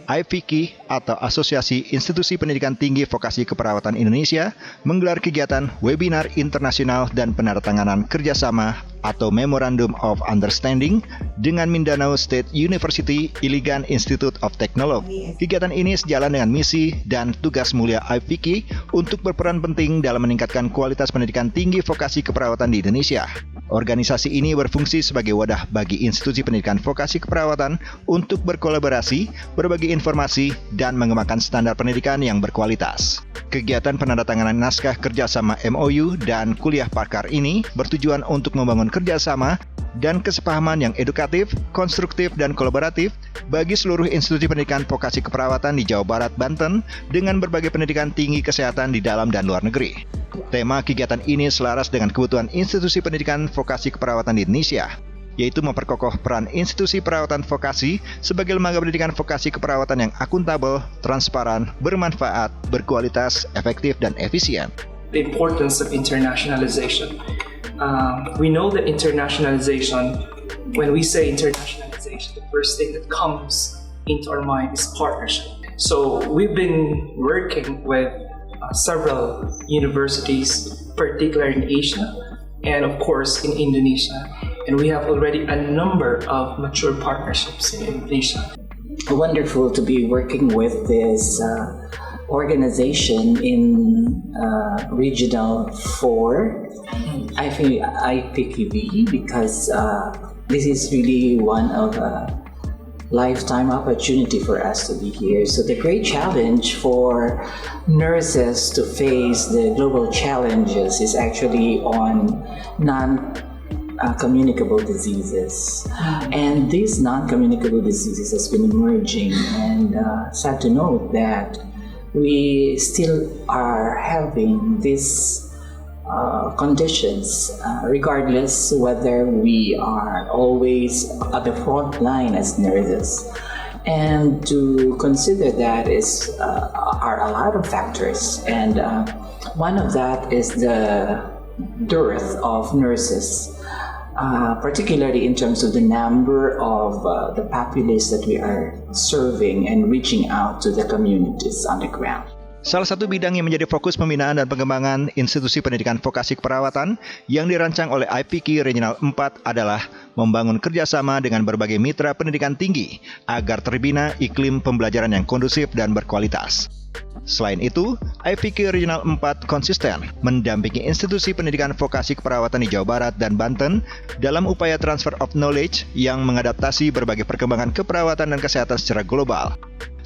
IVK atau Asosiasi Institusi Pendidikan Tinggi Vokasi Keperawatan Indonesia menggelar kegiatan webinar internasional dan penandatanganan kerjasama atau Memorandum of Understanding dengan Mindanao State University Iligan Institute of Technology. Kegiatan ini sejalan dengan misi dan tugas mulia IVK untuk berperan penting dalam meningkatkan kualitas pendidikan tinggi vokasi keperawatan di Indonesia. Organisasi ini berfungsi sebagai wadah bagi institusi pendidikan vokasi keperawatan untuk berkolaborasi, berbagi informasi, dan mengembangkan standar pendidikan yang berkualitas. Kegiatan penandatanganan naskah kerjasama MOU dan kuliah pakar ini bertujuan untuk membangun kerjasama dan kesepahaman yang edukatif, konstruktif, dan kolaboratif bagi seluruh institusi pendidikan vokasi keperawatan di Jawa Barat, Banten dengan berbagai pendidikan tinggi kesehatan di dalam dan luar negeri. Tema kegiatan ini selaras dengan kebutuhan institusi pendidikan vokasi keperawatan di Indonesia, yaitu memperkokoh peran institusi perawatan vokasi sebagai lembaga pendidikan vokasi keperawatan yang akuntabel, transparan, bermanfaat, berkualitas, efektif, dan efisien. The importance of internationalization. We know that internationalization, when we say internationalization, the first thing that comes into our mind is partnership. So we've been working with several universities, particularly in Asia, and of course in Indonesia. And we have already a number of mature partnerships in Indonesia. Wonderful to be working with this organization in Regional 4, IPKV, because this is really one of a lifetime opportunity for us to be here. So the great challenge for nurses to face the global challenges is actually on non-communicable diseases. And these non-communicable diseases has been emerging, and sad to note that we still are having these conditions, regardless whether we are always at the front line as nurses. And to consider that are a lot of factors, and one of that is the dearth of nurses, particularly in terms of the number of the populace that we are serving and reaching out to the communities on the ground. Salah satu bidang yang menjadi fokus pembinaan dan pengembangan institusi pendidikan vokasi keperawatan yang dirancang oleh IVK Regional 4 adalah membangun kerjasama dengan berbagai mitra pendidikan tinggi agar terbina iklim pembelajaran yang kondusif dan berkualitas. Selain itu, IVK Regional 4 konsisten mendampingi institusi pendidikan vokasi keperawatan di Jawa Barat dan Banten dalam upaya transfer of knowledge yang mengadaptasi berbagai perkembangan keperawatan dan kesehatan secara global.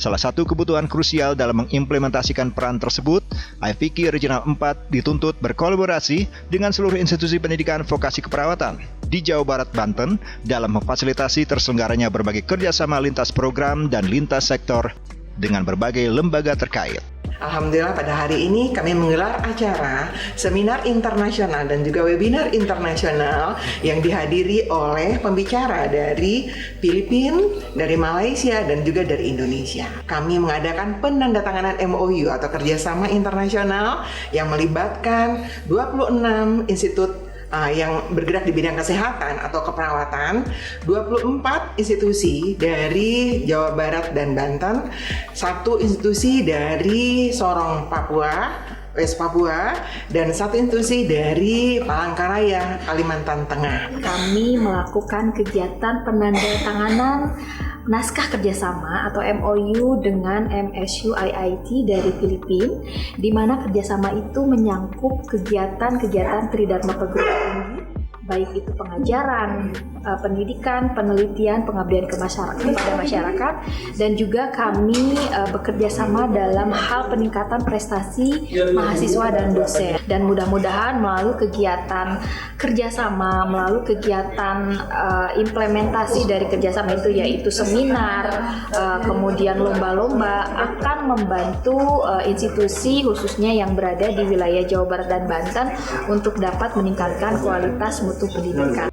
Salah satu kebutuhan krusial dalam mengimplementasikan peran tersebut, IVK Regional 4 dituntut berkolaborasi dengan seluruh institusi pendidikan vokasi keperawatan di Jawa Barat, Banten dalam memfasilitasi terselenggaranya berbagai kerjasama lintas program dan lintas sektor dengan berbagai lembaga terkait. Alhamdulillah pada hari ini kami menggelar acara seminar internasional dan juga webinar internasional yang dihadiri oleh pembicara dari Filipina, dari Malaysia, dan juga dari Indonesia. Kami mengadakan penandatanganan MOU atau kerjasama internasional yang melibatkan 26 institut yang bergerak di bidang kesehatan atau keperawatan, 24 institusi dari Jawa Barat dan Banten, 1 institusi dari Sorong, Papua, West Papua, dan 1 institusi dari Palangkaraya, Kalimantan Tengah. Kami melakukan kegiatan penandatanganan naskah kerjasama atau MOU dengan MSU IIT dari Filipina, di mana kerjasama itu menyangkut kegiatan-kegiatan Tridharma Perguruan Tinggi, baik itu pengajaran, pendidikan, penelitian, pengabdian kepada masyarakat, dan juga kami bekerja sama dalam hal peningkatan prestasi mahasiswa dan dosen. Dan mudah-mudahan melalui kegiatan kerjasama, melalui kegiatan implementasi dari kerjasama itu, yaitu seminar, kemudian lomba-lomba, akan membantu institusi khususnya yang berada di wilayah Jawa Barat dan Banten untuk dapat meningkatkan kualitas mutu pendidikan.